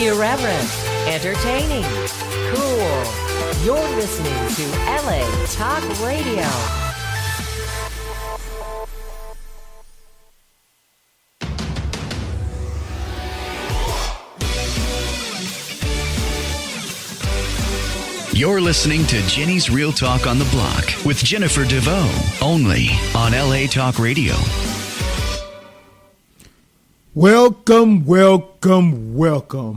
Irreverent, entertaining, cool. You're listening to LA Talk Radio. You're listening to Jenny's Real Talk on the Block with Jennifer DeVoe, only on LA Talk Radio. Welcome,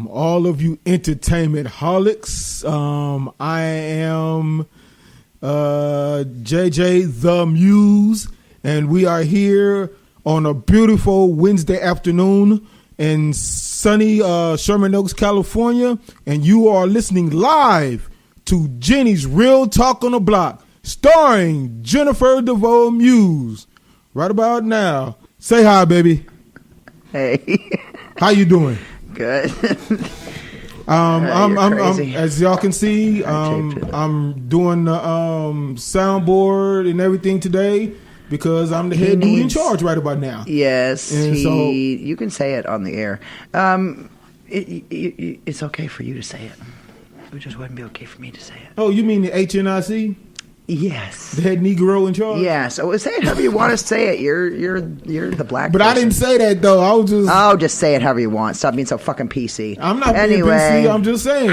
all of you entertainment holics. I am JJ the Muse, and we are here on a beautiful Wednesday afternoon in sunny Sherman Oaks, California, and you are listening live to Jenny's Real Talk on the Block, starring Jennifer DeVoe Muse. Right about now. Say hi, baby. Hey. How you doing? Good. I'm as y'all can see, I'm doing the soundboard and everything today because I'm the head dude in charge right about now. Yes, you can say it on the air. It's okay for you to say it. It just wouldn't be okay for me to say it. Oh, you mean the HNIC? Yes. The head Negro in charge? Yes. So say it however you want to say it. You're the black But person. I didn't say that, though. I was just... Oh, just say it however you want. Stop being so fucking PC. I'm not being PC. I'm just saying.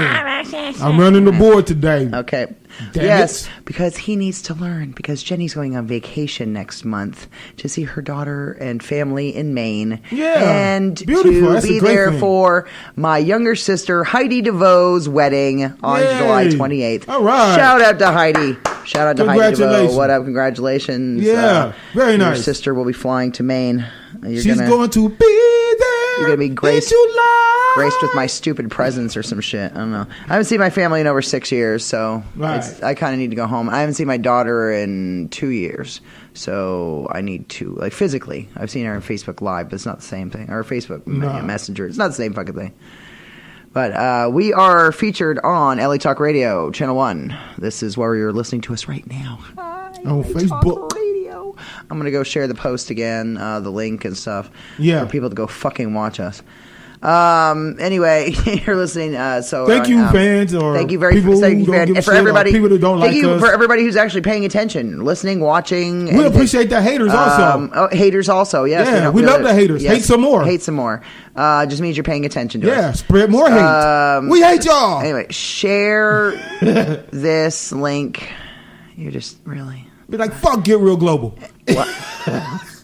I'm running the board today. Okay. Damn yes, it. because he needs to learn. Because Jenny's going on vacation next month to see her daughter and family in Maine. Yeah, and beautiful. to That's be a great there thing. for my younger sister Heidi DeVoe's wedding on Yay. July 28th. All right. Shout out to Heidi. Shout out to Heidi DeVoe. Congratulations. What up? Congratulations. Yeah, very nice. Your sister will be flying to Maine. She's going to be there. You're going to be graced in July. Graced with my stupid presents or some shit. I don't know. I haven't seen my family in over 6 years, so Right. I kind of need to go home. I haven't seen my daughter in 2 years, so I need to, like, physically. I've seen her on Facebook Live, but it's not the same thing. Or Facebook Messenger. It's not the same fucking thing. But we are featured on LA Talk Radio, Channel 1. This is where you're listening to us right now. On Facebook. Talk Radio. I'm going to go share the post again, the link and stuff. Yeah. For people to go fucking watch us. Anyway, you're listening. So Thank you, fans, or thank you very people thank who you, don't fan, give a and for shit, or everybody. people that don't thank like you us. for everybody who's actually paying attention, listening, watching. We appreciate the haters also. Haters also. Yes, Yeah, we love the haters. Hate some more. Hate some more. Just means you're paying attention to us. Yeah, spread more hate. We hate y'all. Anyway, share this link. You're just really be like, fuck, get real global. What?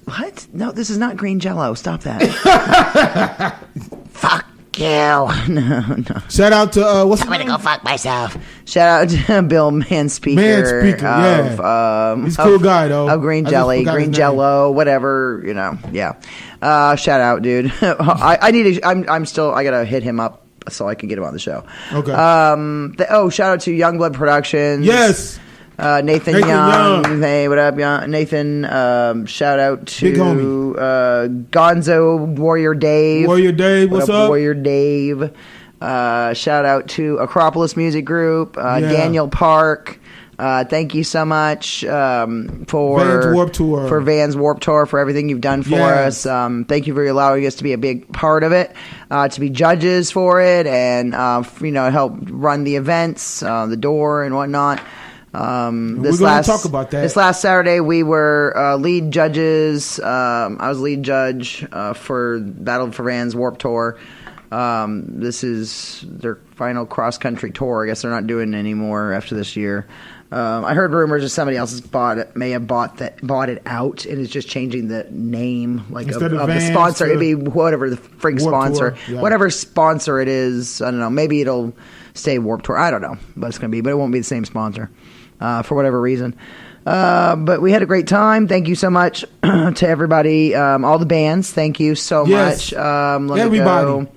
What? No, this is not green Jello. Stop that. Fuck you. No. Shout out to what's I'm gonna go fuck myself. Shout out to Bill Manspeaker. Yeah. He's a cool guy, though. Of Green Jelly, Green Jello, whatever, yeah. Shout out, dude. I need to, I gotta hit him up so I can get him on the show. Okay. Shout out to Youngblood Productions. Yes. Nathan Young. Hey, what up, Nathan? Shout out to Gonzo Warrior Dave. What's up? Warrior Dave. Shout out to Acropolis Music Group. Daniel Park. Thank you so much for Vans Warped Tour. For Vans Warped Tour, for everything you've done for us. Thank you for allowing us to be a big part of it, to be judges for it, and help run the events, the door and whatnot. We're going to talk about that. This last Saturday, we were lead judges. I was lead judge for Battle for Vans Warped Tour. This is their final cross-country tour. I guess they're not doing it anymore after this year. I heard rumors that somebody else may have bought it out and is just changing the name of the sponsor. It'd be whatever the frig sponsor, whatever sponsor it is. I don't know. Maybe it'll stay Warped Tour. I don't know, but it's going to be. But it won't be the same sponsor for whatever reason. But we had a great time. Thank you so much to everybody, all the bands. Thank you so much. Everybody.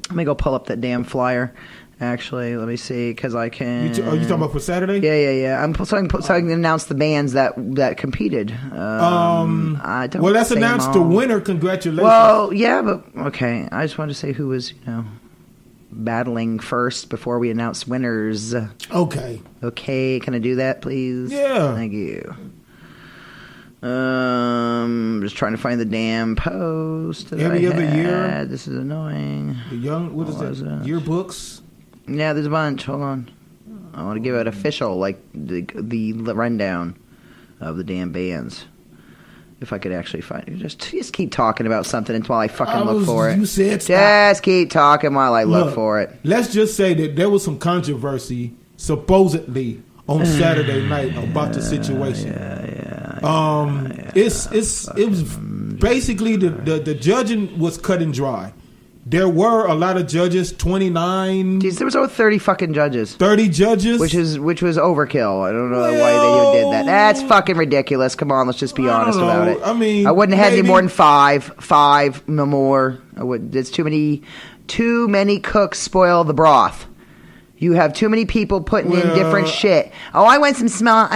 Let me go pull up that damn flyer. Actually, let me see, because I can... you talking about for Saturday? Yeah. So I can announce the bands that competed. I don't let's announce the winner. Congratulations. Well, yeah, but... Okay, I just wanted to say who was, battling first before we announce winners. Okay, can I do that, please? Yeah. Thank you. Just trying to find the damn post. Every other year. This is annoying. What is that? Yearbooks. Yeah, there's a bunch. Hold on. I want to give it official, like the rundown of the damn bands. If I could actually find it. Just keep talking about something until I fucking look for it. You said stop. Just keep talking while I look for it. Let's just say that there was some controversy, supposedly, on Saturday night about the situation. It was basically the judging was cut and dry. There were a lot of judges, 29. Jeez, there was over 30 fucking judges. 30 judges? Which was overkill. I don't know why they even did that. That's fucking ridiculous. Come on, let's just be honest about it. I mean, I wouldn't have had any more than five, no more. There's too many cooks spoil the broth. You have too many people putting in different shit. Oh, I want some salt.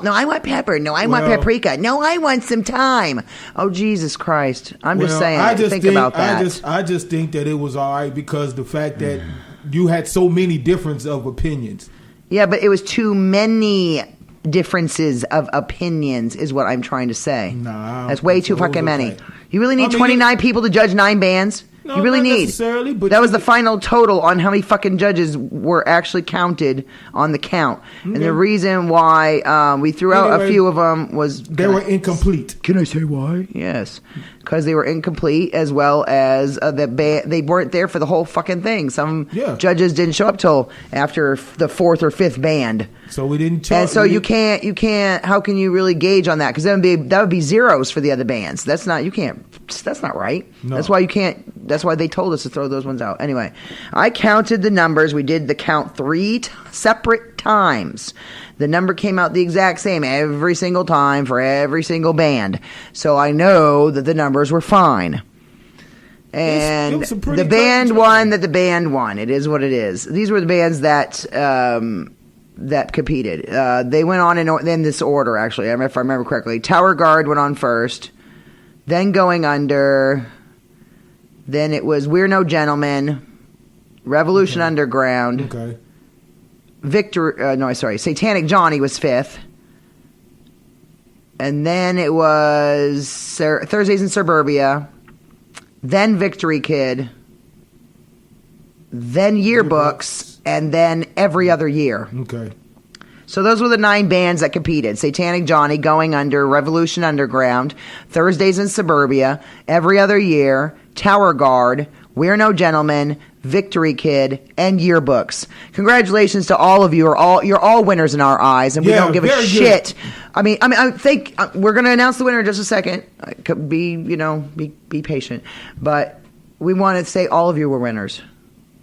No, I want pepper. No, I want paprika. No, I want some thyme. Oh, Jesus Christ. I'm just saying, think about that. I just think that it was all right because the fact that you had so many differences of opinions. Yeah, but it was too many differences of opinions is what I'm trying to say. Nah, that's way too fucking many. Okay. You really need 29 people to judge 9 bands? No, you really not need. Necessarily, but that was the final total on how many fucking judges were actually counted on the count. Okay. And the reason why we threw out a few of them was... They were incomplete. Can I say why? Yes. Because they were incomplete, as well as they weren't there for the whole fucking thing. Some judges didn't show up till after the 4th or 5th band. So we didn't. And so you can't. How can you really gauge on that? Because that would be zeros for the other bands. That's not. You can't. That's not right. No. That's why you can't. That's why they told us to throw those ones out. Anyway, I counted the numbers. We did the count 3 separate times. The number came out the exact same every single time for every single band. So I know that the numbers were fine. And the band won. It is what it is. These were the bands that competed. They went on in this order, actually, if I remember correctly. Tower Guard went on first, then Going Under, then it was We're No Gentlemen, Revolution Underground, Satanic Johnny was 5th, and then it was Thursdays in Suburbia, then Victory Kid, then Yearbooks, and then Every Other Year. Okay. So those were the 9 bands that competed. Satanic Johnny, Going Under, Revolution Underground, Thursdays in Suburbia, Every Other Year, Tower Guard, We're No Gentlemen, Victory Kid, and Yearbooks. Congratulations to all of you. You're all winners in our eyes, and we don't give a shit. Good. I think we're going to announce the winner in just a second. Be patient. But we want to say all of you were winners,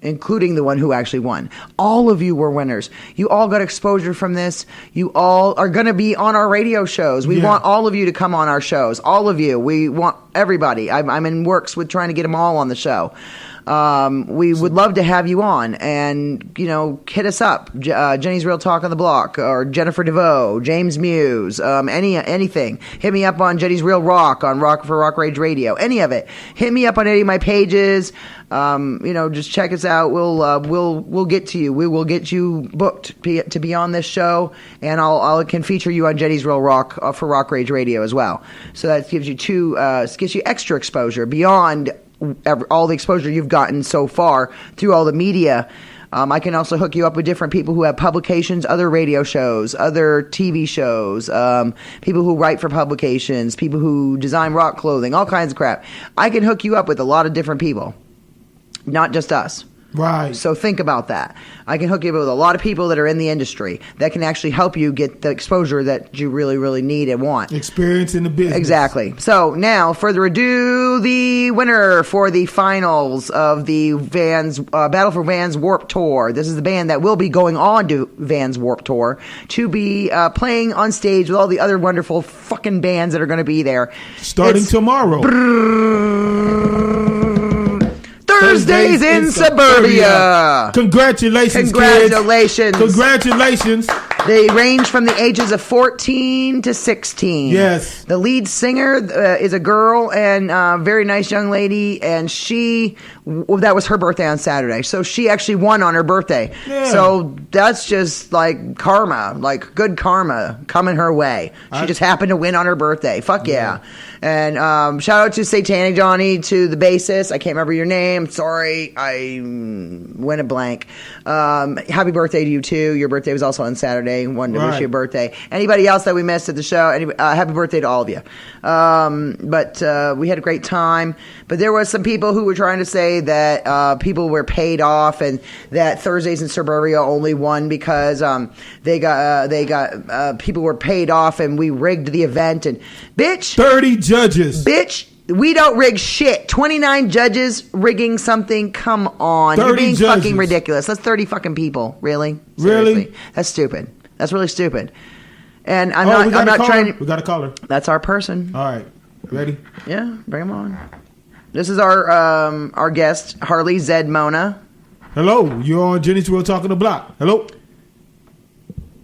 including the one who actually won. All of you were winners. You all got exposure from this. You all are going to be on our radio shows. We want all of you to come on our shows. All of you. We want everybody. I'm in works with trying to get them all on the show. We would love to have you on, and hit us up. Jenny's Real Talk on the Block, or Jennifer DeVoe, James Muse, anything. Hit me up on Jenny's Real Rock on Rock for Rock Rage Radio. Any of it. Hit me up on any of my pages. Just check us out. We'll get to you. We will get you booked to be on this show, and I can feature you on Jenny's Real Rock for Rock Rage Radio as well. So that gives you extra exposure beyond all the exposure you've gotten so far through all the media. I can also hook you up with different people who have publications, other radio shows, other TV shows, people who write for publications, people who design rock clothing, all kinds of crap. I can hook you up with a lot of different people, not just us. Right. So think about that. I can hook you up with a lot of people that are in the industry that can actually help you get the exposure that you really, really need and want. Experience in the business. Exactly. So now, further ado, the winner for the finals of the Battle for Vans Warped Tour. This is the band that will be going on to Vans Warped Tour to be playing on stage with all the other wonderful fucking bands that are going to be there. Starting tomorrow. Thursdays in Suburbia. Congratulations, Congratulations. Kids. Congratulations. They range from the ages of 14 to 16. Yes. The lead singer is a girl and a very nice young lady, and that was her birthday on Saturday. So she actually won on her birthday. Yeah. So that's just like karma, like good karma coming her way. She just happened to win on her birthday. Fuck yeah. And shout out to Satanic Johnny, to the bassist. I can't remember your name. Sorry, I went a blank. Happy birthday to you too. Your birthday was also on Saturday. Wanted to wish you a birthday. Anybody else that we missed at the show? Happy birthday to all of you. But we had a great time. But there was some people who were trying to say that people were paid off, and that Thursdays in Suburbia only won because they got people were paid off, and we rigged the event. And bitch, 30 judges. Bitch, we don't rig shit. 29 judges rigging something. Come on, you're being fucking ridiculous. That's 30 fucking people. Really? Seriously. Really? That's stupid. That's really stupid. And I'm we not trying. We got a caller. That's our person. All right, ready? Yeah, bring him on. This is our guest, Harley Zed Mona. Hello, you're on Jenny's Real Talk on the Block. Hello.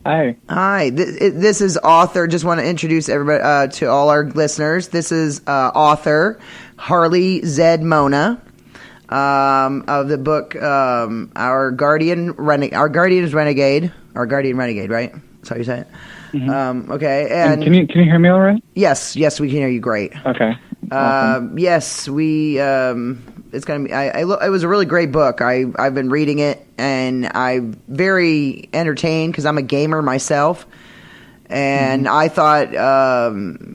Hi. This is author. Just want to introduce everybody to all our listeners. This is author Harley Zed Mona of the book Our Guardian Renegade. Our Guardian Renegade, right? That's how you say it. Mm-hmm. Okay. And can you hear me all right? Yes, we can hear you great. Okay. Awesome. Yes, we. It's gonna be. It was a really great book. I've been reading it, and I'm very entertained because I'm a gamer myself. And I thought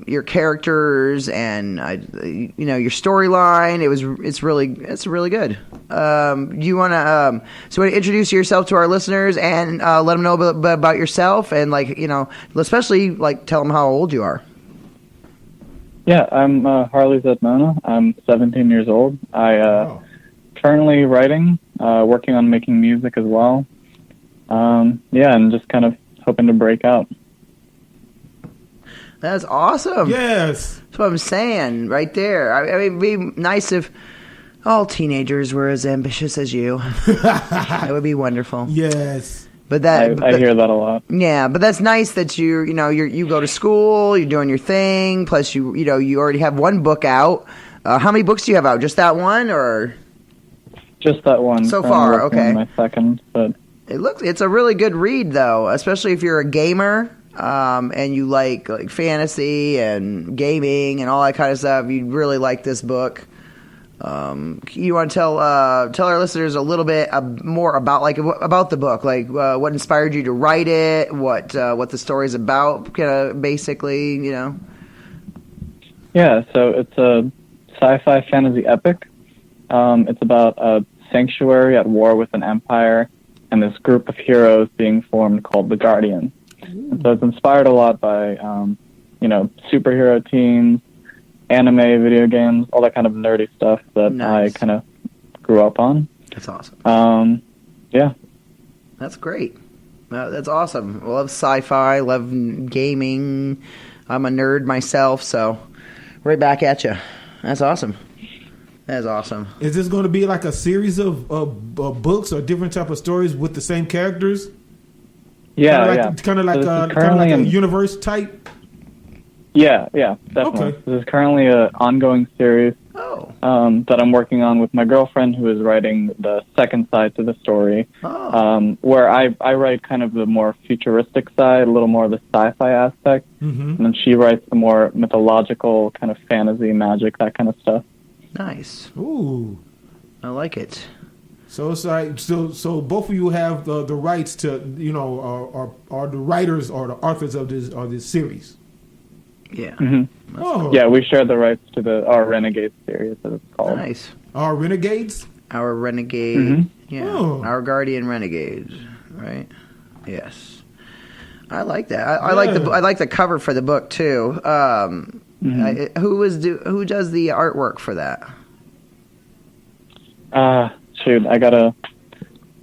your characters and your storyline, it's really good. You want to introduce yourself to our listeners and let them know about yourself, and especially tell them how old you are. Yeah, I'm Harley Zed Mona. I'm 17 years old. I currently writing, working on making music as well. And just kind of hoping to break out. That's awesome. Yes. That's what I'm saying right there. I mean, it'd be nice if all teenagers were as ambitious as you. That would be wonderful. Yes. But I hear that a lot. Yeah, but that's nice that you go to school, you're doing your thing. Plus, you already have one book out. How many books do you have out? Just that one, or just that one so far? Okay, my second, but it's a really good read though, especially if you're a gamer. And you like fantasy and gaming and all that kind of stuff. You'd really like this book. You want to tell our listeners a little bit more about the book, what inspired you to write it, what the story's about, kind of basically, Yeah, so it's a sci-fi fantasy epic. It's about a sanctuary at war with an empire, and this group of heroes being formed called the Guardian. And so it's inspired a lot by, superhero teams, anime, video games, all that kind of nerdy stuff that Nice. I kind of grew up on. That's awesome. Yeah. That's great. That's awesome. I love sci-fi, love gaming. I'm a nerd myself, so right back at you. That's awesome. That is awesome. Is this going to be like a series of books or different type of stories with the same characters? Yeah, Kind of like a universe type? Yeah, definitely. Okay. This is currently an ongoing series that I'm working on with my girlfriend, who is writing the second side to the story, where I write kind of the more futuristic side, a little more of the sci-fi aspect, and then she writes the more mythological kind of fantasy, magic, that kind of stuff. Nice. Ooh. I like it. So it's like so both of you have the rights to are the writers or the authors of this series. Yeah. Mm-hmm. Oh. Yeah, we share the rights to our Renegade series, as it's called. Nice. Our Renegades? Our Renegade. Mm-hmm. Yeah. Oh. Our Guardian Renegade. Right? Yes. I like that. I like the cover for the book too. Who does the artwork for that? Shoot, I gotta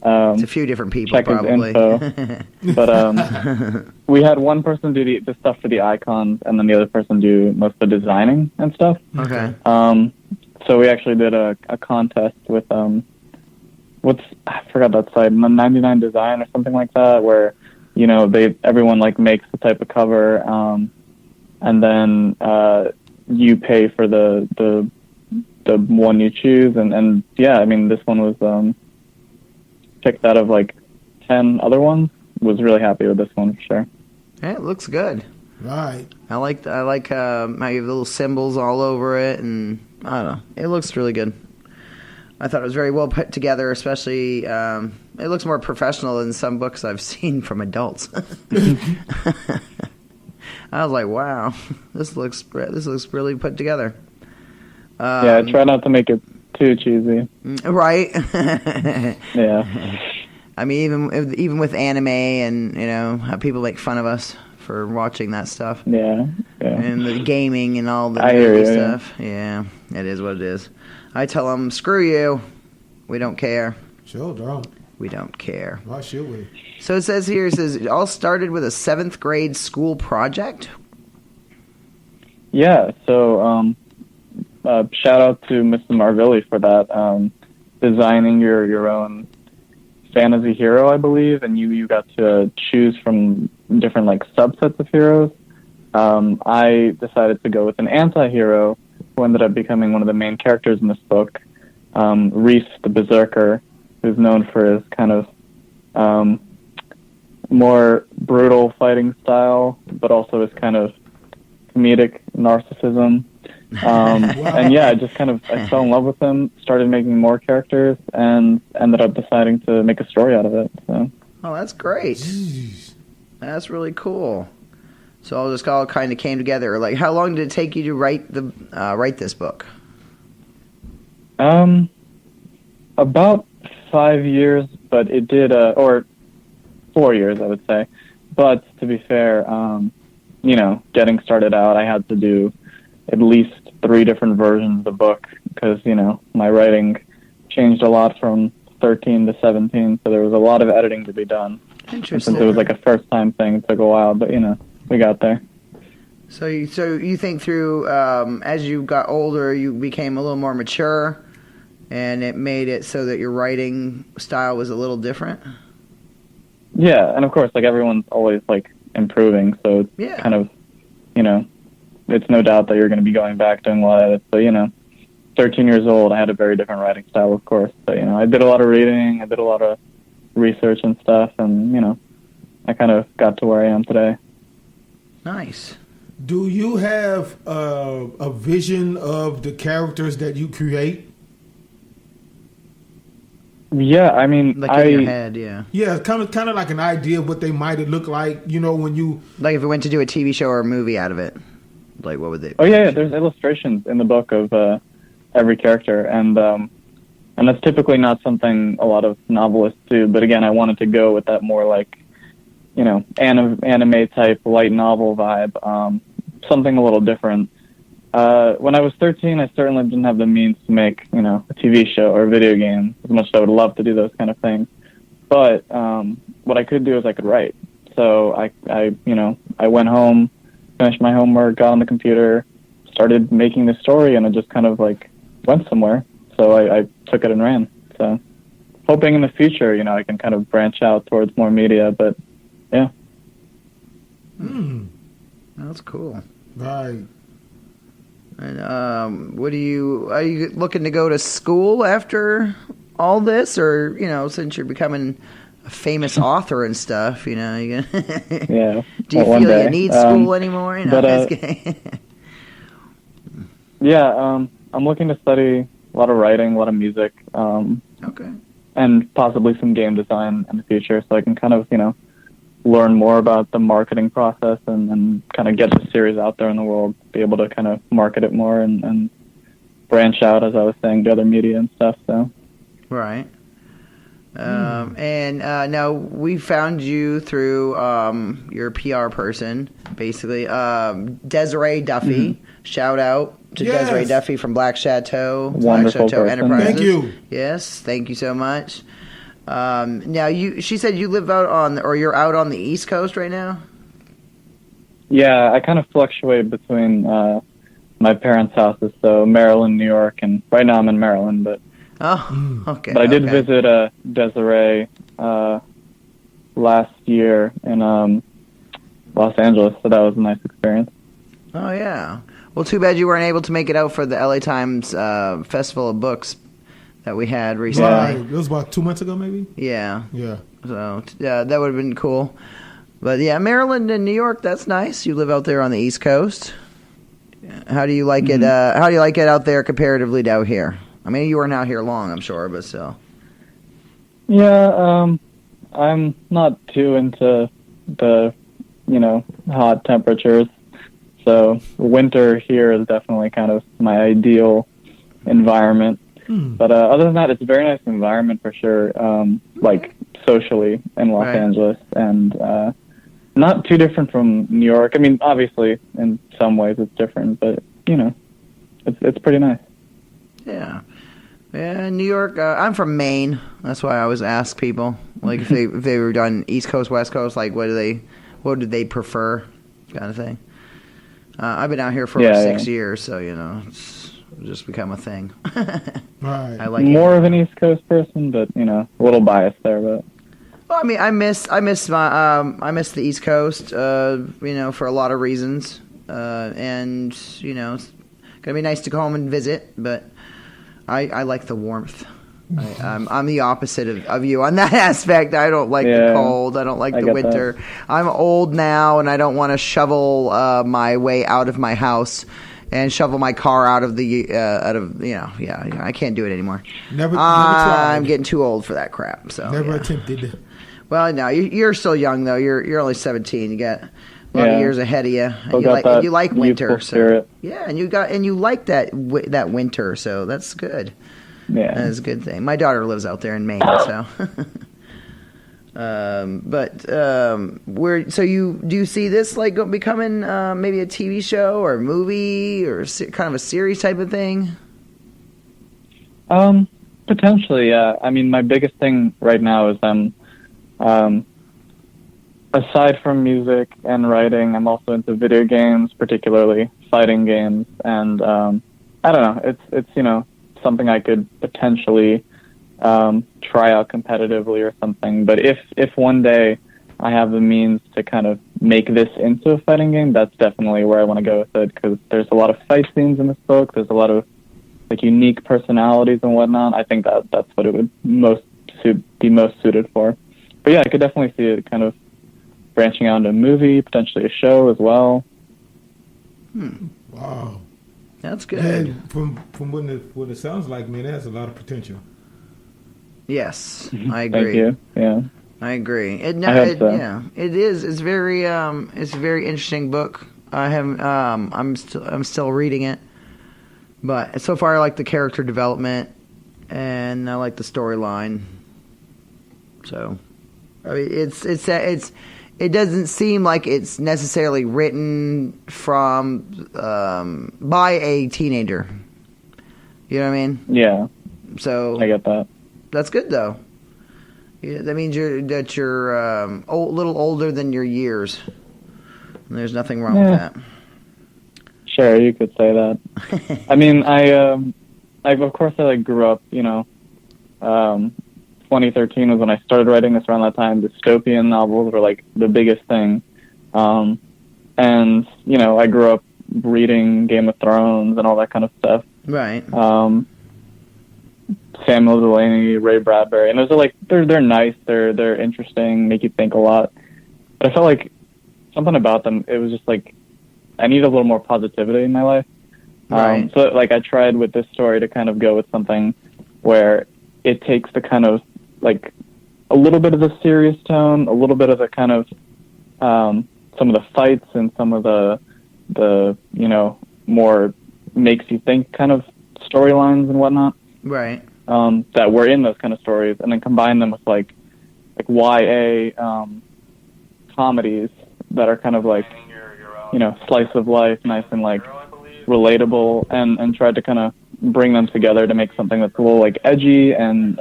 It's a few different people, check probably. his info. But we had one person do the stuff for the icons, and then the other person do most of the designing and stuff. Okay. So we actually did a contest with I forgot that site, 99 Design or something like that, where everyone like makes the type of cover, and then you pay for the one you choose, and yeah, I mean, this one was picked out of like 10 other ones. Was really happy with this one for sure. Yeah, it looks good. Right. I like how you have little symbols all over it, and I don't know, it looks really good. I thought it was very well put together, especially it looks more professional than some books I've seen from adults. I was like, wow, this looks really put together. Yeah, I try not to make it too cheesy. Right. Yeah. I mean, even with anime and, how people make fun of us for watching that stuff. Yeah. And the gaming and all the stuff. Yeah, it is what it is. I tell them, screw you. We don't care. Sure don't. We don't care. Why should we? So it says it all started with a 7th grade school project? Yeah, so shout out to Mr. Marvilli for that. Designing your own fantasy hero, I believe, and you got to choose from different like subsets of heroes. I decided to go with an anti-hero who ended up becoming one of the main characters in this book, Reese the Berserker, who's known for his kind of more brutal fighting style, but also his kind of comedic narcissism. And yeah, I fell in love with him, started making more characters, and ended up deciding to make a story out of it. So. Oh, that's great. Jeez. That's really cool. So all kind of came together. Like, how long did it take you to write this book? About 5 years, but it did, or 4 years, I would say. But to be fair, getting started out, I had to do at least 3 different versions of the book because, my writing changed a lot from 13 to 17, so there was a lot of editing to be done. Interesting. Since it was like a first-time thing, it took a while, but, we got there. So you think through, as you got older, you became a little more mature, and it made it so that your writing style was a little different? Yeah, and of course, like, everyone's always, like, improving, so it's kind of, it's no doubt that you're going to be going back doing a lot of it. So, 13 years old, I had a very different writing style, of course. But, I did a lot of reading, I did a lot of research and stuff, and, I kind of got to where I am today. Nice. Do you have a vision of the characters that you create? Yeah, I mean, like in your head, yeah. Yeah, kind of like an idea of what they might look like, when you... Like if we went to do a TV show or a movie out of it, like what would they... Oh, yeah, there's illustrations in the book of every character, and that's typically not something a lot of novelists do, but again, I wanted to go with that more like, anime-type light novel vibe, something a little different. When I was 13, I certainly didn't have the means to make, a TV show or a video game, as much as I would love to do those kind of things. But what I could do is I could write. So I went home, finished my homework, got on the computer, started making the story, and it just kind of like went somewhere. So I took it and ran. So hoping in the future, I can kind of branch out towards more media, but yeah. That's cool. Right. And are you looking to go to school after all this, or since you're becoming a famous author and stuff, you Yeah. Do you feel you need school anymore? Yeah, I'm looking to study a lot of writing, a lot of music, okay, and possibly some game design in the future, so I can kind of learn more about the marketing process and kind of get the series out there in the world, be able to kind of market it more and branch out, as I was saying, to other media and stuff. So, right. And now we found you through your PR person, basically, Desiree Duffy. Mm-hmm. Shout out to Desiree Duffy from Black Chateau, Wonderful Black Chateau person. Enterprises. Thank you. Yes, thank you so much. Now she said you live you're out on the East Coast right now? Yeah, I kind of fluctuate between my parents' houses, so Maryland, New York, and right now I'm in Maryland, but oh, okay. But I did visit Desiree last year in Los Angeles, so that was a nice experience. Oh, yeah. Well, too bad you weren't able to make it out for the LA Times Festival of Books that we had recently. Right. It was about 2 months ago, maybe? Yeah. Yeah. So, yeah, that would have been cool. But, yeah, Maryland and New York, that's nice. You live out there on the East Coast. How do you like it? How do you like it out there comparatively to out here? I mean, you weren't out here long, I'm sure, but still. Yeah, I'm not too into the, hot temperatures. So winter here is definitely kind of my ideal environment. But other than that, it's a very nice environment for sure, like socially in Los Angeles. And not too different from New York. I mean, obviously, in some ways it's different, but, it's pretty nice. Yeah. Yeah, New York, I'm from Maine. That's why I always ask people, like, if they were done East Coast, West Coast, like, what do they prefer, kind of thing. I've been out here for over 6 years, so, it's just become a thing. Right. I like more of an East Coast person, but, a little biased there, but. Well, I mean, I miss the East Coast, for a lot of reasons, and it's gonna be nice to go home and visit. But I like the warmth. I'm the opposite of you on that aspect. I don't like the cold. I don't like the winter. That. I'm old now, and I don't want to shovel my way out of my house and shovel my car out of I can't do it anymore. Never tried. I'm getting too old for that crap. So never attempted. Well, no, you're still young though. You're only 17. You got a lot of years ahead of you. And you like winter, so yeah, and you like that winter, so that's good. Yeah, that's a good thing. My daughter lives out there in Maine, so. So do you see this like becoming maybe a TV show or a movie or kind of a series type of thing? Potentially, yeah. I mean, my biggest thing right now is aside from music and writing, I'm also into video games, particularly fighting games, and I don't know. It's something I could potentially try out competitively or something. But if one day I have the means to kind of make this into a fighting game, that's definitely where I want to go with it, because there's a lot of fight scenes in this book. There's a lot of like unique personalities and whatnot. I think that's what it would be most suited for. But yeah, I could definitely see it kind of branching out into a movie, potentially a show as well. Wow. That's good. And from what it sounds like, man, it has a lot of potential. Still. Yes, I agree. Thank you. Yeah, I agree. So. It is. It's a very interesting book. I'm still reading it, but so far I like the character development and I like the storyline. So, I mean, it doesn't seem like it's necessarily written from by a teenager. You know what I mean? Yeah. So I get that. That's good though. Yeah, that means you're a little older than your years. And there's nothing wrong with that. Sure, you could say that. I mean, I of course I grew up. 2013 was when I started writing this. Around that time, dystopian novels were like the biggest thing. And I grew up reading Game of Thrones and all that kind of stuff. Right. Samuel Delaney, Ray Bradbury, and those are like they're nice, they're interesting, make you think a lot. But I felt like something about them, it was just like I need a little more positivity in my life. Right. So like I tried with this story to kind of go with something where it takes the kind of like a little bit of the serious tone, a little bit of the kind of some of the fights and some of the more makes you think kind of storylines and whatnot. Right. That were in those kind of stories, and then combine them with like YA comedies that are kind of like slice of life, nice and like relatable, and tried to kind of bring them together to make something that's a little like edgy and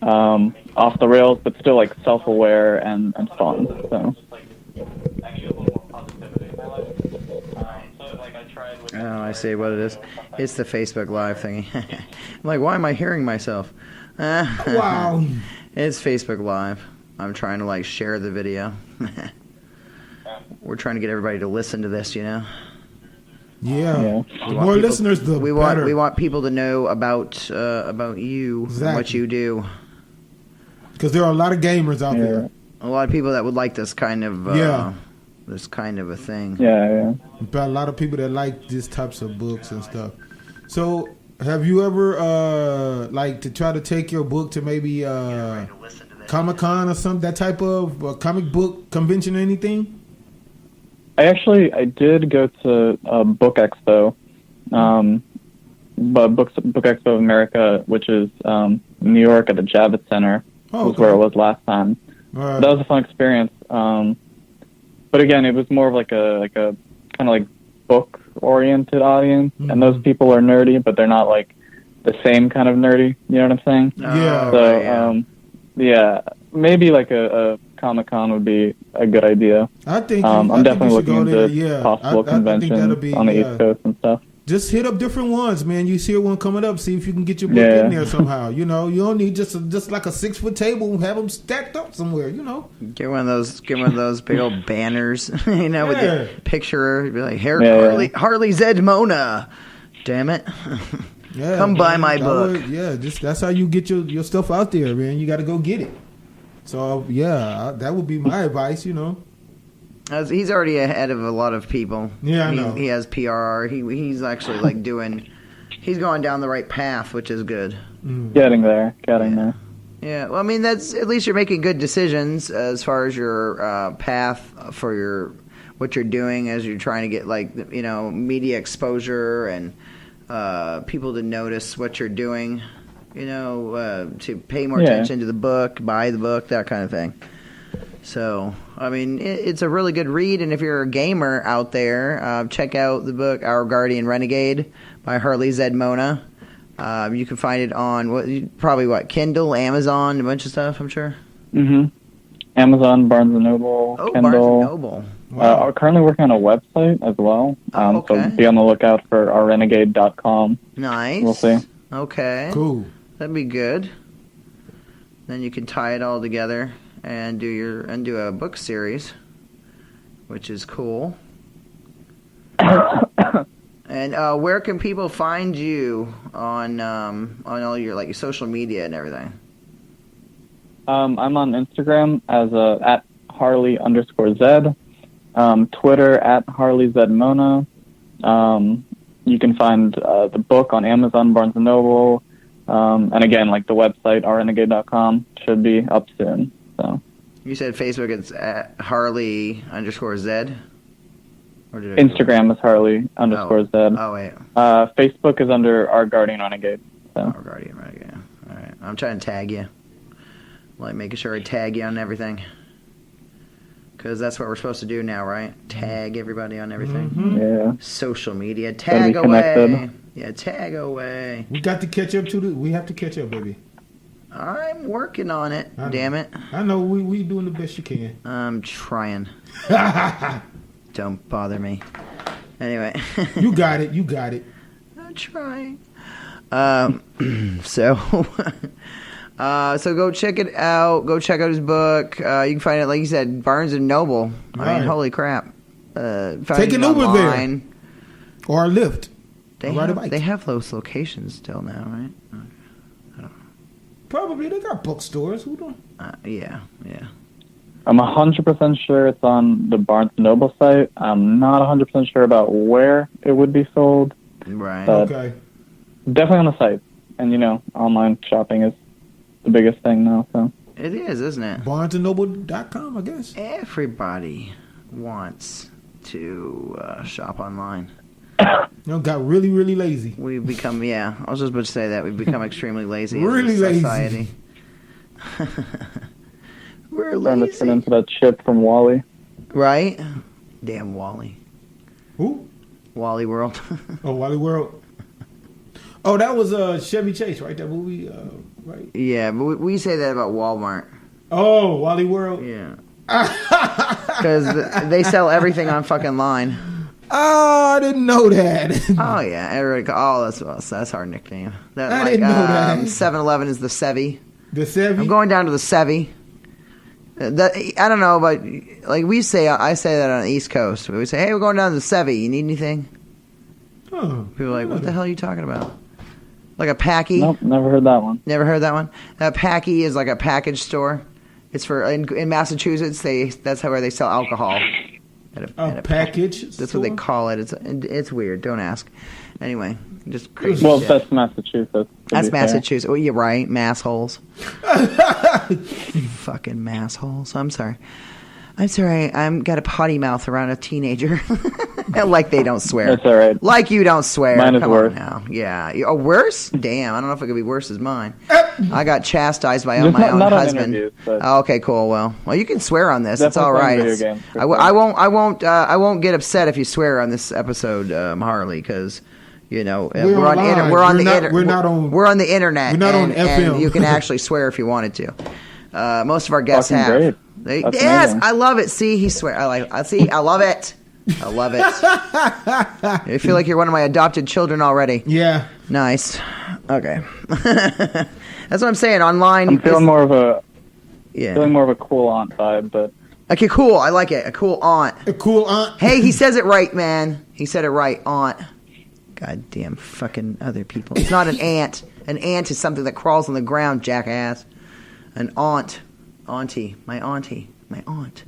off the rails, but still like self-aware and fun. So. Oh, I see what it is. It's the Facebook Live thingy. I'm like, why am I hearing myself? Wow. It's Facebook Live. I'm trying to like share the video. We're trying to get everybody to listen to this, you know. Yeah. We The want more people- listeners, the we better. want people to know about you, and what Exactly. you do. Because there are a lot of gamers out Yeah. there. A lot of people that would like this kind of Yeah. this kind of a thing. Yeah. But a lot of people that like these types of books and stuff. So, have you ever like to try to take your book to maybe Comic-Con or something, that type of comic book convention or anything? I did go to a book expo, but Book Expo of America, which is New York at the Javits Center, was where it was last time. Right. That was a fun experience. But again, it was more of like a kind of like book oriented audience, and those people are nerdy, but they're not like the same kind of nerdy. You know what I'm saying? Yeah. So right, yeah, maybe like a Comic-Con would be a good idea. I think I'm I think definitely you should looking go into there. Yeah. possible I think that'll conventions be, on the yeah. East Coast and stuff. Just hit up different ones, man. You see one coming up, see if you can get your book Yeah. in there somehow. You know, you don't need just like a 6-foot table and have them stacked up somewhere. You know. Get one of those big old banners, you know, with Yeah. the picture. Be like, Harley Zed Mona. Damn it. Yeah, Come buy man, my that book. That's how you get your stuff out there, man. You got to go get it. So yeah, that would be my advice. You know. As he's already ahead of a lot of people. Yeah, I know. He has PR. He's actually like he's going down the right path, which is good. Getting there. Yeah, well, I mean, that's at least you're making good decisions as far as your path for what you're doing as you're trying to get like media exposure and people to notice what you're doing. To pay more attention to the book, buy the book, that kind of thing. So, I mean, it's a really good read, and if you're a gamer out there, check out the book Our Guardian Renegade by Harley Zed Mona. You can find it on probably Kindle, Amazon, a bunch of stuff, I'm sure. Amazon, Barnes & Noble, Kindle. Barnes & Noble. Wow. Currently working on a website as well. Okay. So be on the lookout for ourrenegade.com. Nice. We'll see. Okay. Cool. That'd be good. Then you can tie it all together and do a book series, which is cool. And where can people find you on all your your social media and everything? I'm on Instagram as at Harley_Zed, Twitter at Harley Zed Mona. You can find the book on Amazon, Barnes & Noble, and again, the website, ourrenegade.com, should be up soon. So You said Facebook, it's at Harley_Zed? Or did I Instagram is Harley_Zed. Oh, wait. Facebook is under Our Guardian Renegade. So. Our Guardian Renegade. All right. I'm trying to tag you. Making sure I tag you on everything. Because that's what we're supposed to do now, right? Tag everybody on everything. Yeah. Social media. Gotta Tag be away. connected. Yeah, tag away. We got to catch up we have to catch up, baby. I'm working on it. I know. Damn it. I know we doing the best you can. I'm trying. Don't bother me. Anyway. You got it. I'm trying. So go check it out. Go check out his book. You can find it, like you said, Barnes and Noble. I Right. mean, holy crap. Take an Uber there. Or a Lyft. They Or ride a have, bike. they have those locations still now, right? Probably they got bookstores. Who don't? Yeah. I'm 100% sure it's on the Barnes & Noble site. I'm not 100% sure about where it would be sold. Right. Okay. Definitely on the site. And, online shopping is the biggest thing now. So It is, isn't it? BarnesandNoble.com, I guess. Everybody wants to shop online. Got really, really lazy. We've become, I was just about to say that. We've become extremely lazy Really as a lazy. society. We're starting to lazy. turn into that chip from Wall-E. Right? Damn Wally. Who? Wally World. Oh, Wally World. Oh, that was Chevy Chase, right? That movie, right? Yeah, but we say that about Walmart. Oh, Wally World. Yeah. Because they sell everything on fucking line. Oh, I didn't know that. Oh, yeah. Everybody, that's our nickname. I didn't know that. 7-Eleven is the Sevy. The Chevy. I'm going down to the Sevy. I don't know, but like I say that on the East Coast. We say, "Hey, we're going down to the Sevy. You need anything?" Oh, People are like, "What the hell are you talking about?" Like a Packy? Nope, never heard that one. Never heard that one. A Packy is like a package store. It's for in Massachusetts. That's where they sell alcohol. At a package. That's store? what they call it. It's weird. Don't ask. Anyway, just crazy. Well, shit. that's Massachusetts. That's Massachusetts. Oh, you're right. Massholes. Fucking massholes. I'm sorry. I'm got a potty mouth around a teenager. Like they don't swear. That's all right. Like you don't swear. Mine is Come worse. on now. Yeah. Oh, worse? Damn. I don't know if it could be worse as mine. I got chastised by Just my own not on husband. interviews, but Oh, okay, cool. Well, you can swear on this. It's all Definitely right. playing It's- video games, for I won't get upset if you swear on this episode, Harley, because we're We're on online. we're on We're the not- inter- we're not on- we're on the internet. we're not on FM. and you can actually swear if you wanted to. Most of our guests Fucking have. great. That's Yes, amazing. I love it. See, he swear. I love it. I love it. I feel like you're one of my adopted children already. Yeah. Nice. Okay. That's what I'm saying. Online, I'm feeling more of a yeah. cool aunt vibe, but Okay, cool. I like it. A cool aunt. A cool aunt. Hey, he says it right, man. He said it right, aunt. Goddamn fucking other people. It's not an ant. An ant is something that crawls on the ground, jackass. An aunt. Auntie. My auntie. My aunt.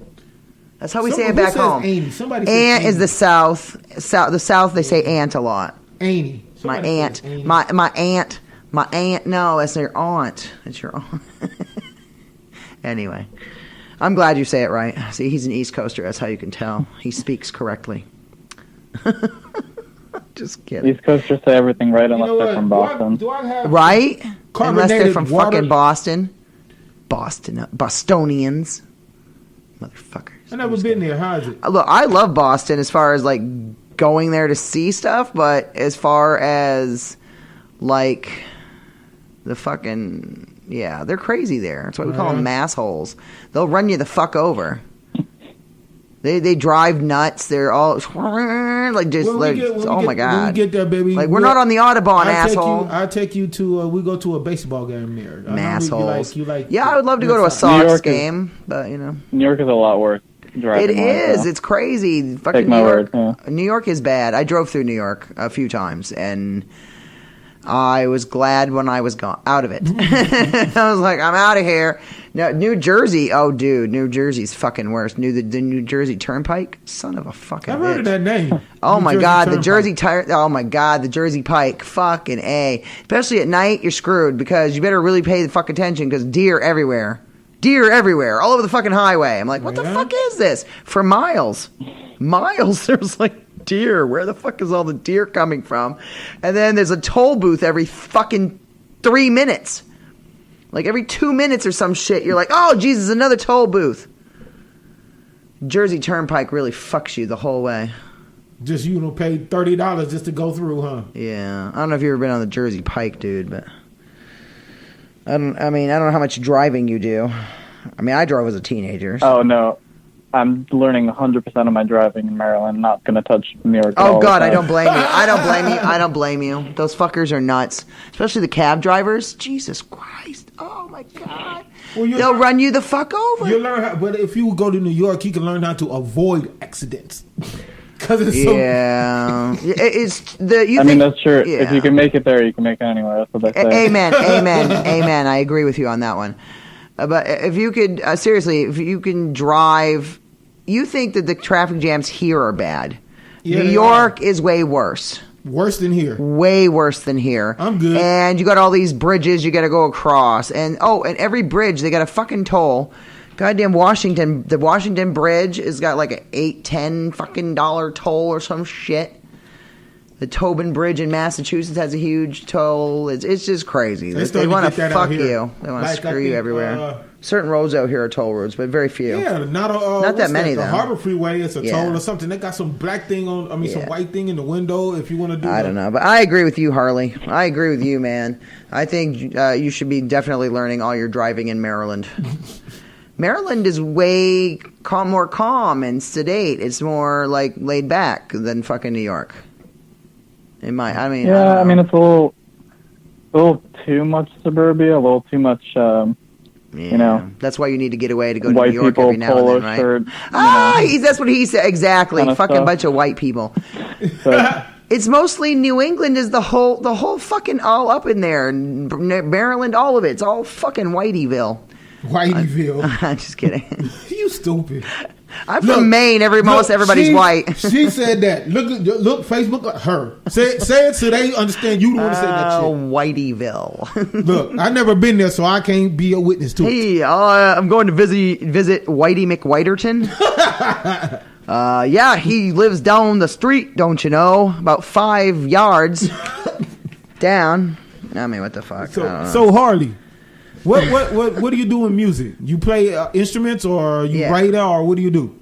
That's how we say it back home. Amy? Somebody says Aunt is Amy. the South. The South, they say aunt a lot. Amy. My Somebody aunt. says Amy. My aunt. My aunt. No, that's your aunt. It's your aunt. Anyway. I'm glad you say it right. See, he's an East Coaster. That's how you can tell. He speaks correctly. Just kidding. East Coasters say everything right You unless know they're what? from Boston. Do I have Right? Unless they're carbonated from water? fucking Boston. Bostonians. Motherfuckers. I've never been there. How is it? Look, I love Boston as far as like going there to see stuff, but as far as like the fucking they're crazy there. That's why we call them massholes. They'll run you the fuck over. They drive nuts. They're all like just When we get- oh my god. When we get there, baby. Like we're not on the Audubon, I'll asshole. I'll take you to. We go to a baseball game there. I know Massholes. You like. Yeah, I would love to go to a New Sox York is- game, but New York is a lot worse. it is. It's crazy. Fucking Take my New York. word, yeah. New York is bad. I drove through New York a few times, and I was glad when I was out of it. I was like, I'm out of here. No, New Jersey. Oh, dude, New Jersey's fucking worse. The New Jersey Turnpike. Son of a fucking. I've heard of bitch. that name. Oh New my Jersey god, the Turnpike. Jersey tire. Oh my god, the Jersey Pike. Fucking A. Especially at night, you're screwed because you better really pay the fuck attention because deer everywhere. Deer everywhere, all over the fucking highway. I'm like, what the Yeah. fuck is this? For miles. There's like deer. Where the fuck is all the deer coming from? And then there's a toll booth every fucking 3 minutes. Like every 2 minutes or some shit, you're like, oh, Jesus, another toll booth. Jersey Turnpike really fucks you the whole way. Just pay $30 just to go through, huh? Yeah. I don't know if you've ever been on the Jersey Pike, dude, but I don't know how much driving you do. I mean, I drove as a teenager. So. Oh no, I'm learning 100% of my driving in Maryland. Not gonna touch New York. at Oh all God, the I time. don't blame you. I don't blame you. Those fuckers are nuts, especially the cab drivers. Jesus Christ! Oh my God, Well, they'll run you the fuck over. You learn how, but if you go to New York, you can learn how to avoid accidents. Because it's so. Yeah, it's the. I mean, that's true. If you can make it there, you can make it anywhere. That's what they say. Amen, amen, amen. I agree with you on that one. But if you could, seriously, if you can drive, you think that the traffic jams here are bad. Yeah, New they York is way worse. Worse than here. Way worse than here. I'm good. And you got all these bridges you got to go across. And every bridge, they got a fucking toll. Goddamn Washington, the Washington Bridge has got like a $8-10 fucking dollar toll or some shit. The Tobin Bridge in Massachusetts has a huge toll. It's just crazy. They starting to want get to that out fuck here. you. They want to Like, I screw you think, everywhere. Certain roads out here are toll roads, but very few. Yeah, not Not that many, The though. Harbor Freeway is a Yeah. toll or something. They got some black thing on. I mean, some Yeah. white thing in the window. If you want to do. I don't know, but I agree with you, Harley. I agree with you, man. I think you should be definitely learning all your driving in Maryland. Maryland is way more calm and sedate. It's more like laid back than fucking New York. I Yeah, don't I mean, know. it's a little too much suburbia, a little too much Yeah. You know, that's why you need to get away to go to white New York people, every now polo and then, right? shirt. That's what he said exactly. Kinda Fucking stuff. bunch of white people. But, It's mostly New England is the whole fucking all up in there. Maryland, all of it. It's all fucking Whiteyville. Whiteyville. I'm just kidding. You stupid. I'm Look, from Maine. Most everybody's white. She said that. Look, Facebook at her. Say it so they understand you the one to say that shit. Whiteyville. Look, I've never been there, so I can't be a witness to it. Hey, I'm going to visit Whitey McWhiterton. Yeah, he lives down the street, don't you know? About 5 yards down. I mean, what the fuck? I don't know. So Harley, what do you do in music? You play instruments, or you write, or what do you do?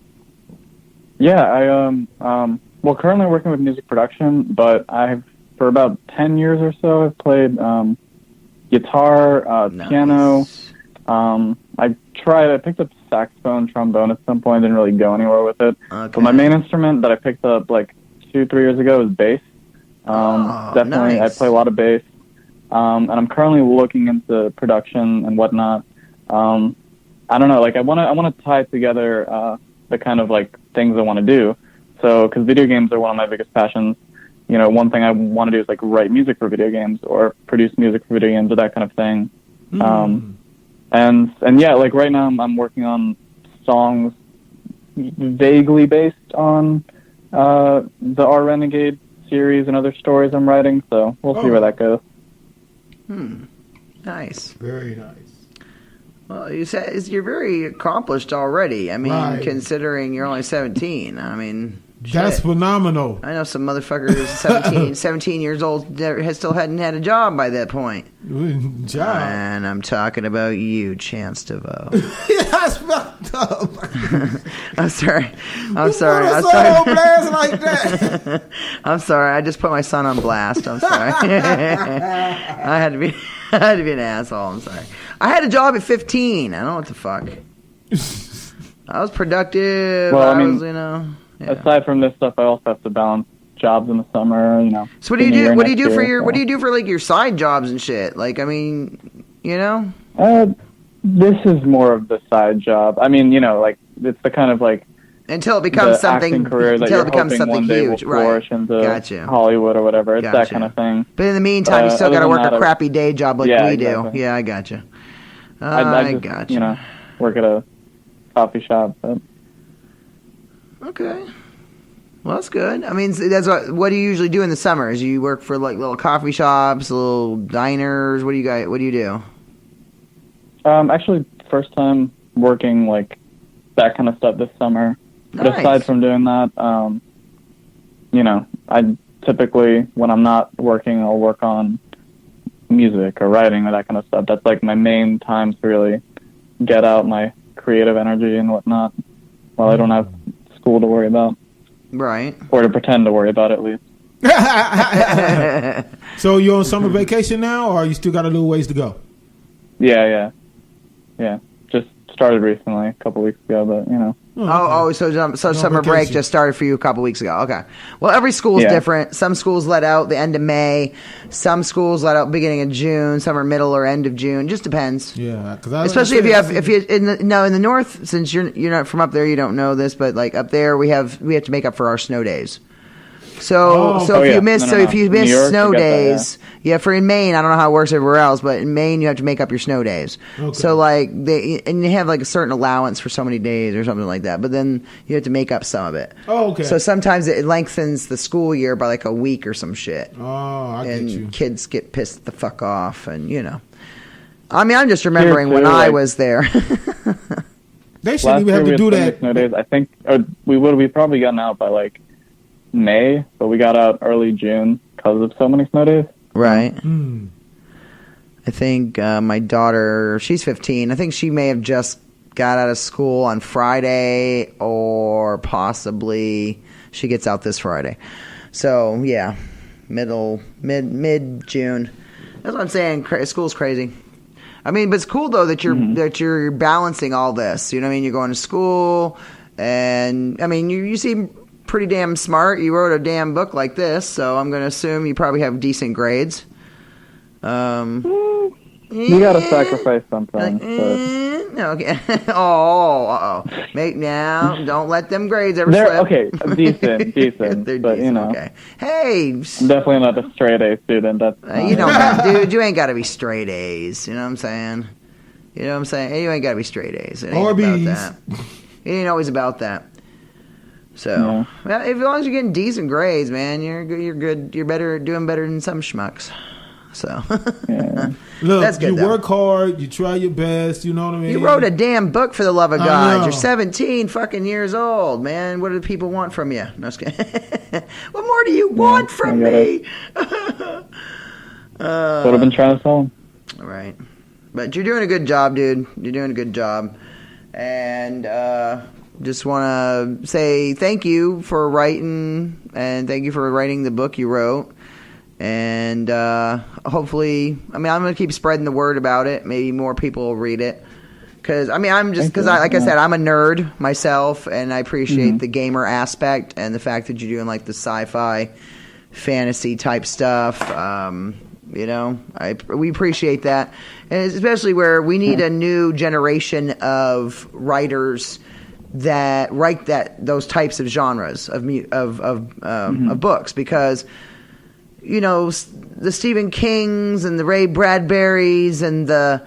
yeah, well, currently working with music production, but for about 10 years or so, I've played guitar, piano. I picked up saxophone, trombone at some point, didn't really go anywhere with it. Okay. But my main instrument that I picked up like 2-3 years ago is bass. Definitely, nice. I play a lot of bass. And I'm currently looking into production and whatnot. I don't know, like I want to tie together the kind of like things I want to do. So, because video games are one of my biggest passions. You know, one thing I want to do is like write music for video games or produce music for video games or that kind of thing. And yeah, like right now I'm working on songs vaguely based on the R Renegade series and other stories I'm writing. So we'll see where that goes. Nice. Very nice. Well, you said you're very accomplished already. I mean, Right. Considering you're only 17. I mean, That's shit. phenomenal. I know some motherfuckers 17 years old that still hadn't had a job by that point. Job. And I'm talking about you, Chance DeVoe. That's fucked up. I'm sorry. You put a son on blast like that. I'm sorry. I just put my son on blast. I'm sorry. I had to be an asshole. I'm sorry. I had a job at 15. I don't know what the fuck. I was productive. Well, I I mean, was, yeah. Aside from this stuff, I also have to balance jobs in the summer. You know. So what do you do? What do you do for your? So. What do you do for like your side jobs and shit? Like, I mean, you know. This is more of the side job. I mean, you know, like it's the kind of like Until it becomes the something. acting career that Until you're it becomes hoping something one day huge, will flourish right? into Gotcha. Hollywood or whatever. It's that Gotcha. kind of thing. But in the meantime, you still got to other work than a that, crappy day job like Yeah, we do. exactly. Yeah, I gotcha. I just, gotcha. you know, work at a coffee shop. But Okay. Well, that's good. I mean, that's what do you usually do in the summers? You work for like little coffee shops, little diners. What do you do? Actually, first time working like that kind of stuff this summer. But Nice. aside from doing that, you know, I typically when I'm not working, I'll work on music or writing or that kind of stuff. That's like my main time to really get out my creative energy and whatnot while I don't have school to worry about. Right. Or to pretend to worry about, at least. So you're on summer vacation now, or you still got a little ways to go? Yeah. Just started recently, a couple weeks ago, but, you know. So summer break vacation. just started for you a couple weeks ago. Okay. Well, every school is Yeah. different. Some schools let out the end of May. Some schools let out beginning of June. Some are middle or end of June. Just depends. Yeah, Especially if you in the north, since you're not from up there, you don't know this, but like up there, we have to make up for our snow days. So if you miss New York, snow you get that, days, for in Maine, I don't know how it works everywhere else, but in Maine you have to make up your snow days. Okay. So like they have like a certain allowance for so many days or something like that, but then you have to make up some of it. Oh, okay. So sometimes it lengthens the school year by like a week or some shit. Oh, I get And you. kids get pissed the fuck off, and you know. I mean, I'm just remembering when too, I like- was there. They shouldn't Last even year have we to had do so many that. snow days. I think we probably gotten out by like May, but we got out early June because of so many snow days. Right. Hmm. I think my daughter, she's 15. I think she may have just got out of school on Friday, or possibly she gets out this Friday. So yeah, mid June. That's what I'm saying. School's crazy. I mean, but it's cool though that you're balancing all this. You know what I mean? You're going to school, and I mean you seem pretty damn smart. You wrote a damn book like this, so I'm going to assume you probably have decent grades. You gotta sacrifice sometimes. No, okay. Oh. Now, don't let them grades ever They're slip. okay, decent, They're but decent, you know, okay. Hey, I'm definitely not a straight A student. That's you don't, dude. You ain't got to be straight A's. You know what I'm saying? You know what I'm saying? Hey, you ain't got to be straight A's. It ain't Or about B's. that. It ain't always about that. So, well, as long as you're getting decent grades, man, you're good. You're good. You're doing better than some schmucks. So, Look, that's good. You work hard, you try your best. You know what I mean? You wrote a damn book, for the love of I God. know. You're 17 fucking years old, man. What do people want from you? No, just kidding. What more do you want from me? what I've been trying to tell them. All right. But you're doing a good job, dude. You're doing a good job. And just want to say thank you for writing, and thank you for writing the book you wrote. And hopefully, I mean, I'm going to keep spreading the word about it. Maybe more people will read it. Because, I mean, like I said, I'm a nerd myself, and I appreciate the gamer aspect and the fact that you're doing, like, the sci-fi, fantasy type stuff. You know, we appreciate that. And especially where we need a new generation of writers that write those types of genres of books, because you know, the Stephen Kings and the Ray Bradburys and the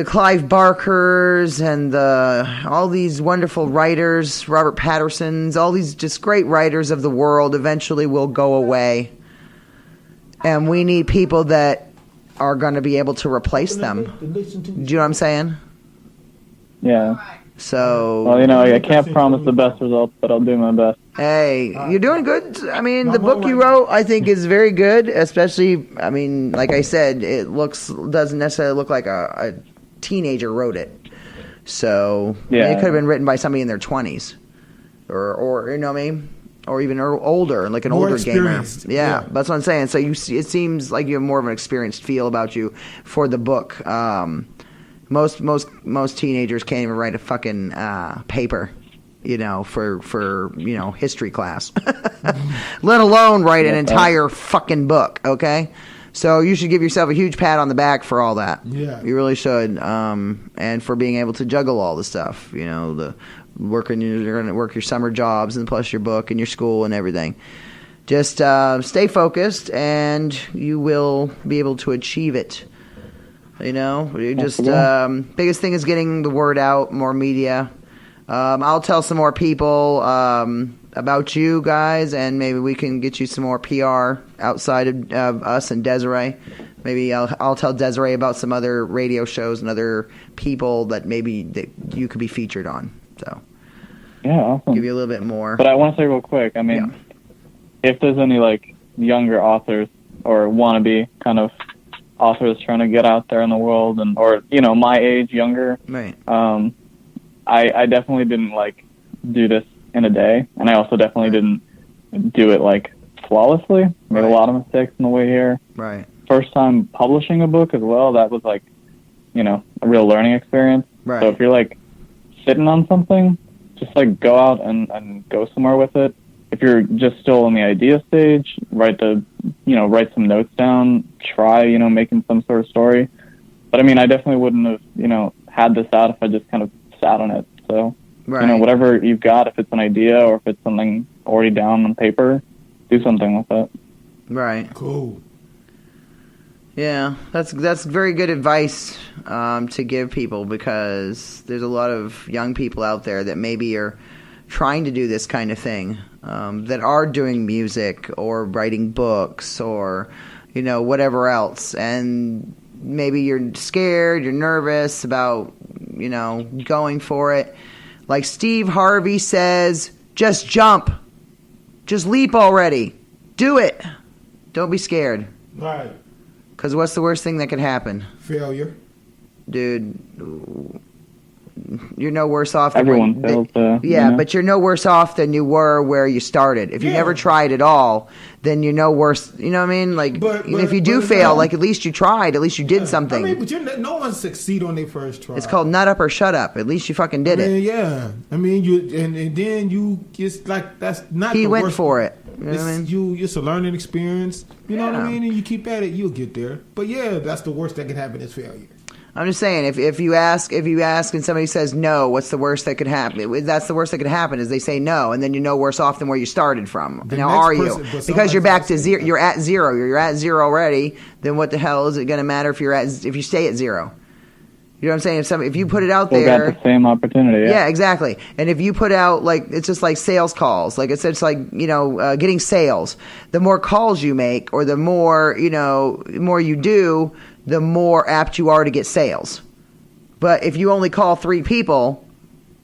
Clive Barkers and all these wonderful writers, Robert Patterson's, all these just great writers of the world eventually will go away. And we need people that are going to be able to replace them. Do you know what I'm saying? Yeah. So, well, you know, I can't promise the best results, but I'll do my best. Hey, you're doing good. I mean, the book you wrote, I think, is very good. Especially, I mean, like I said, it doesn't necessarily look like a teenager wrote it. So, yeah, it could have been written by somebody in their 20s, or you know what I mean, or even older, like an older gamer. Yeah, that's what I'm saying. So it seems like you have more of an experienced feel about you for the book. Most teenagers can't even write a fucking paper, you know, for you know, history class, let alone write an entire fucking book. Okay, so you should give yourself a huge pat on the back for all that. Yeah, you really should. And for being able to juggle all the stuff, you know, you're going to work your summer jobs and plus your book and your school and everything. Just stay focused, and you will be able to achieve it. You know, you just biggest thing is getting the word out, more media. I'll tell some more people about you guys, and maybe we can get you some more PR outside of us and Desiree. Maybe I'll tell Desiree about some other radio shows and other people that maybe that you could be featured on. So yeah, awesome. Give you a little bit more. But I want to say real quick, I mean, if there's any like younger authors or wannabe kind of authors trying to get out there in the world, and or you know, my age, younger, right? I definitely didn't like do this in a day, and I also definitely didn't do it like flawlessly. Made a lot of mistakes on the way here. Right. First time publishing a book as well, that was like, you know, a real learning experience. Right. So if you're like sitting on something, just like go out and go somewhere with it. If you're just still in the idea stage, write some notes down, try, you know, making some sort of story. But I mean, I definitely wouldn't have, you know, had this out if I just kind of sat on it. So, you know, whatever you've got, if it's an idea or if it's something already down on paper, do something with it. Right. Cool. Yeah, that's very good advice to give people, because there's a lot of young people out there that maybe are trying to do this kind of thing, that are doing music or writing books or, you know, whatever else. And maybe you're scared, you're nervous about, you know, going for it. Like Steve Harvey says, just jump. Just leap already. Do it. Don't be scared. Right. Because what's the worst thing that could happen? Failure. Dude, you're no worse off than everyone fails. Yeah, you know? but you're no worse off than you were where you started. If you never tried at all, then you're no worse. You know what I mean? Like, even if you do fail, like, at least you tried. At least you did something. I mean, but no one succeed on their first try. It's called nut up or shut up. At least you fucking did it. Yeah. I mean, and then you just like, that's not. He the went worst. for it. You know what I mean? It's a learning experience. You know what I mean? And you keep at it, you'll get there. But yeah, that's the worst that can happen is failure. I'm just saying, if you ask and somebody says no, what's the worst that could happen? That's the worst that could happen is they say no, and then you're no worse off than where you started from. Now, are you? Because you're back to zero. You're at zero. You're at zero already. Then what the hell is it going to matter if you stay at zero? You know what I'm saying? If you put it out Still there, got the same opportunity. Yeah, exactly. And if you put out it's just like sales calls. Like it's like getting sales. The more calls you make, or the more more you do, the more apt you are to get sales. But if you only call 3 people,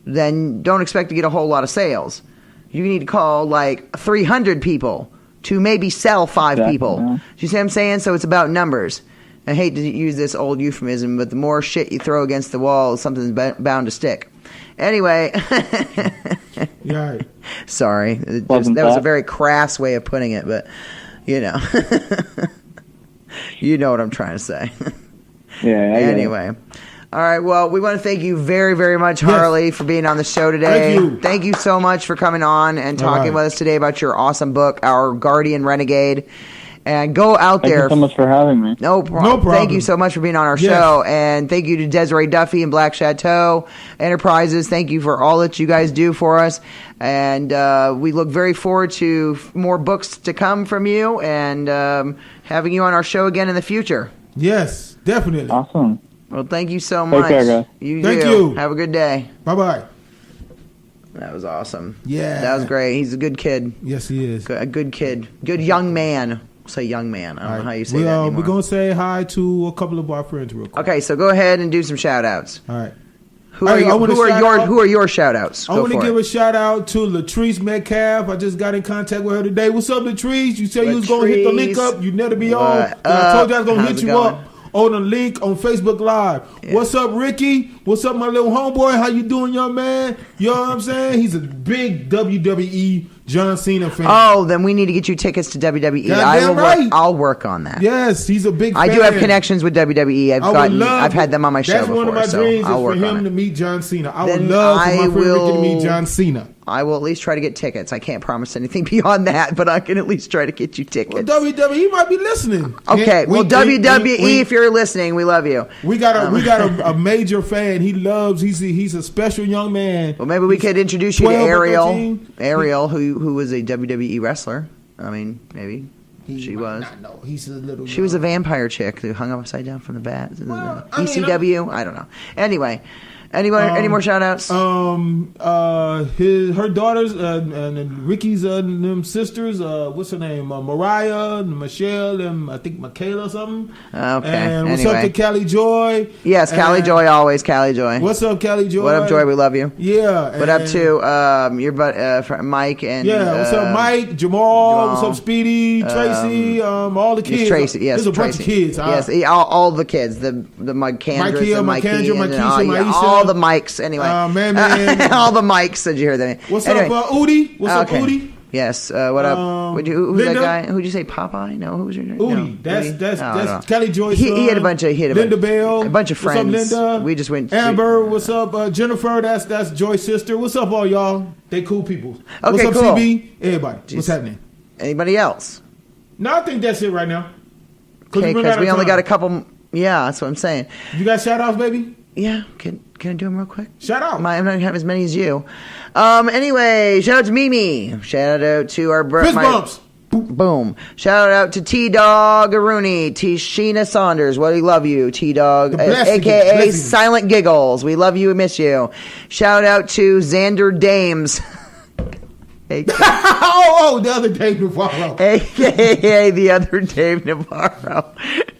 then don't expect to get a whole lot of sales. You need to call like 300 people to maybe sell 5 people. Yeah. Do you see what I'm saying? So it's about numbers. I hate to use this old euphemism, but the more shit you throw against the wall, something's bound to stick. Anyway. Yeah. Right. Sorry. That was a very crass way of putting it, but, you know what I'm trying to say. Yeah. Anyway. All right. Well, we want to thank you very, very much, Harley, for being on the show today. Thank you. So much for coming on and talking with us today about your awesome book, Our Guardian Renegade. And go out there. Thank you so much for having me. No problem. Thank you so much for being on our show. And thank you to Desiree Duffy and Black Chateau Enterprises. Thank you for all that you guys do for us. And we look very forward to more books to come from you and having you on our show again in the future. Yes, definitely. Awesome. Well, thank you so much. Take care, guys. Thank you. Have a good day. Bye-bye. That was awesome. Yeah. That was great. He's a good kid. Yes, he is. A good kid. Good young man. Say young man. I don't know how you say that anymore. We're going to say hi to a couple of our friends real quick. Okay, so go ahead and do some shout-outs. All right. Who are your shout-outs? I want to give a shout-out to Latrice Metcalf. I just got in contact with her today. What's up, Latrice? You said you was going to hit the link up. You never be on. I told you I was going to hit you up on the link on Facebook Live. Yeah. What's up, Ricky? What's up, my little homeboy? How you doing, young man? You know what I'm saying? He's a big WWE John Cena fan. Oh, then we need to get you tickets to WWE. I'll work on that. Yes, he's a big fan. I do have connections with WWE. I've had them on my show before. That's one of my dreams is for him to meet John Cena. I would love for my friend Ricky to meet John Cena. I will at least try to get tickets. I can't promise anything beyond that, but I can at least try to get you tickets. Well, WWE might be listening. Okay, WWE, if you're listening, we love you. We got a major fan. He's a special young man. Well, maybe we could introduce you to Ariel. Ariel, who was a WWE wrestler. I mean, maybe. She was. No, he's a little. She was a vampire chick who hung upside down from the bat. ECW. I don't know. Anyway, any more shout outs? Her daughters and Ricky's them sisters. What's her name? Mariah, Michelle, and I think Michaela or something. Okay. And what's up to Callie Joy? Yes, Callie Joy, always Callie Joy. What's up, Callie Joy? What up, Joy? We love you. Yeah. What up to your Mike and what's up, Mike, Jamal? What's up, Speedy, Tracy? All the kids. Tracy, yes, there's a bunch of kids. Yes, all the kids. The McCandras, Mikey, Maisha, all the mics. Anyway, man. all the mics. Did you hear that? What's up, Udi? What's up, Udi? Yes. What up? Who's that guy? Who'd you say? Popeye? No. Who was your name? Udi. No, That's Kelly Joyce. He had a bunch of Linda Bell. A bunch of friends. What's up, Linda? We just went. Amber. What's up, Jennifer? That's Joy's sister. What's up, all y'all? They cool people. Okay, what's up, cool. CB? Everybody. Jeez. What's happening? Anybody else? No, I think that's it right now. Okay, because we only got a couple. Yeah, that's what I'm saying. You got shout outs, baby? Yeah. Can I do them real quick? Shout out. I'm not going to have as many as you. Anyway, shout out to Mimi. Shout out to our Fist bumps. Boom. Shout out to T-Dog Aruni, Sheena Saunders. We love you, T-Dog. A.K.A. Silent Giggles. We love you and miss you. Shout out to Xander Dames. the other Dave Navarro. A.K.A. the other Dave Navarro.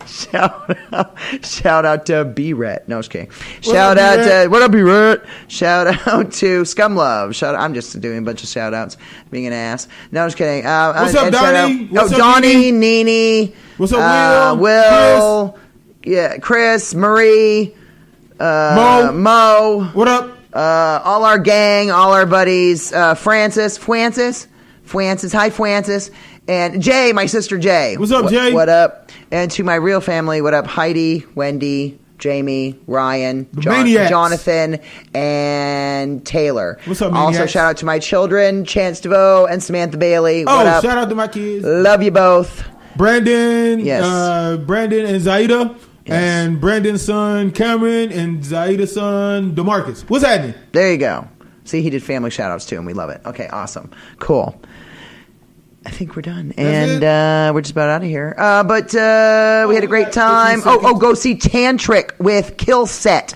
Shout out to B-Ret. No, I was kidding. Shout out to what up, B-Ret? Shout out to Scum Love. I'm just doing a bunch of shout outs, being an ass. No, I was kidding. What's up, Donnie? What's up, Donnie, Nene. What's up, Will? Chris? Yeah, Chris, Marie, Mo. What up? All our gang, all our buddies, Francis. Hi, Francis. And Jay, my sister Jay. What's up, Jay? What up? And to my real family, what up? Heidi, Wendy, Jamie, Ryan, Maniacs. Jonathan, and Taylor. What's up, Also, Maniacs? shout out to my children, Chance DeVoe and Samantha Bailey. Oh, What up? shout out to my kids. Love you both. Brandon, Yes. Brandon and Zaida, Yes. and Brandon's son Cameron, and Zaida's son DeMarcus. What's happening? There you go. See, he did family shout outs too, and we love it. Okay, awesome. Cool. I think we're done. And we're just about out of here. But we had a great time. Oh, go see Tantric with Killset.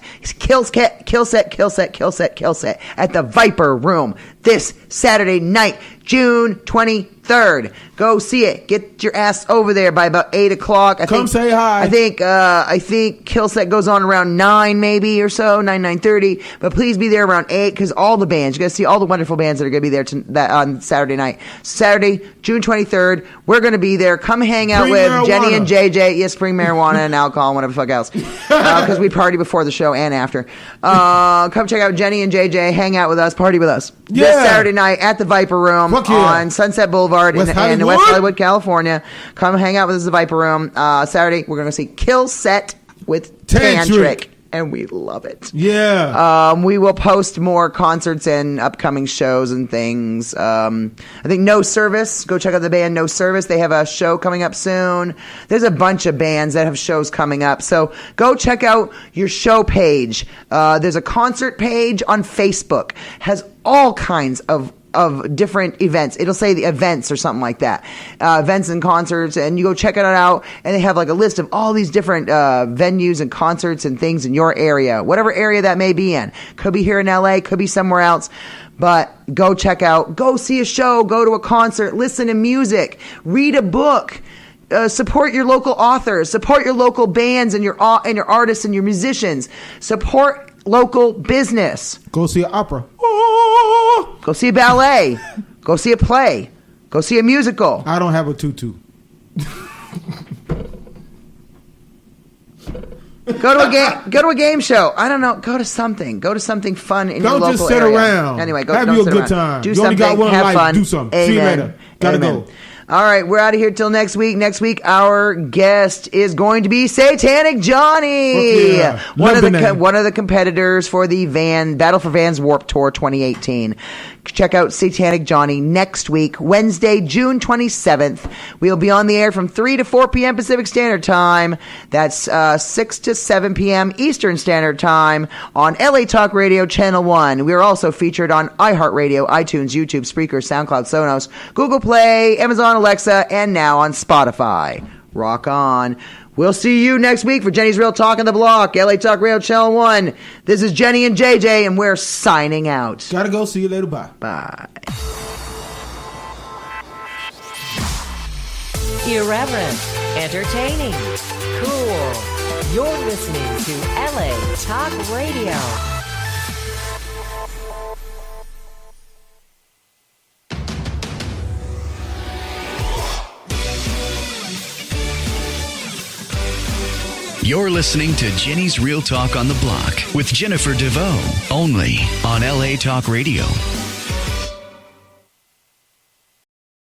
Killset at the Viper Room this Saturday night, June 23rd. Go see it. Get your ass over there by about 8 o'clock. Come say hi. I think Killset goes on around 9 maybe or so, 9:30. But please be there around 8 because all the bands, you guys see all the wonderful bands that are going to be there on Saturday night. Saturday, June 23rd, we're going to be there. Come hang out Bring with marijuana. Jenny and JJ. Yes, bring marijuana and alcohol and whatever the fuck else. Because we party before the show and after. Come check out Jenny and JJ. Hang out with us. Party with us. Yeah. This Saturday night at the Viper Room Fuck yeah. on Sunset Boulevard in Hollywood? West Hollywood, California. Come hang out with us at the Viper Room. Saturday, we're going to see Killset with Tantric. And we love it. Yeah. We will post more concerts and upcoming shows and things. I think No Service. Go check out the band No Service. They have a show coming up soon. There's a bunch of bands that have shows coming up. So go check out your show page. There's a concert page on Facebook. Has all kinds of different events. It'll say the events or something like that. Events and concerts, and you go check it out, and they have like a list of all these different venues and concerts and things in your area, whatever area that may be in. Could be here in LA, could be somewhere else, but go check out, go see a show, go to a concert, listen to music, read a book. Support your local authors, support your local bands and your artists and your musicians. Support local business. Go see an opera. Go see a ballet. Go see a play. Go see a musical. I don't have a tutu. Go to a game show. I don't know. Go to something. Go to something fun in your Don't local just sit area. around. Anyway, Have don't you a sit good around. time. Do You something. only got one have life. fun. Do something. Amen. See you later. Gotta Amen. go. All right, we're out of here till next week. Next week, our guest is going to be Satanic Johnny, Yeah. Love the name. one of the competitors for the Battle for Vans Warped Tour 2018. Check out Satanic Johnny next week, Wednesday, June 27th. We'll be on the air from 3 to 4 p.m. Pacific Standard Time. That's 6 to 7 p.m. Eastern Standard Time on LA Talk Radio Channel 1. We are also featured on iHeartRadio, iTunes, YouTube, Spreaker, SoundCloud, Sonos, Google Play, Amazon Alexa, and now on Spotify. Rock on. We'll see you next week for Jenny's Real Talk on the Block, LA Talk Radio Channel 1. This is Jenny and JJ, and we're signing out. Gotta go. See you later. Bye. Bye. Irreverent, entertaining, cool. You're listening to LA Talk Radio. You're listening to Jenny's Real Talk on the Block with Jennifer DeVoe, only on LA Talk Radio.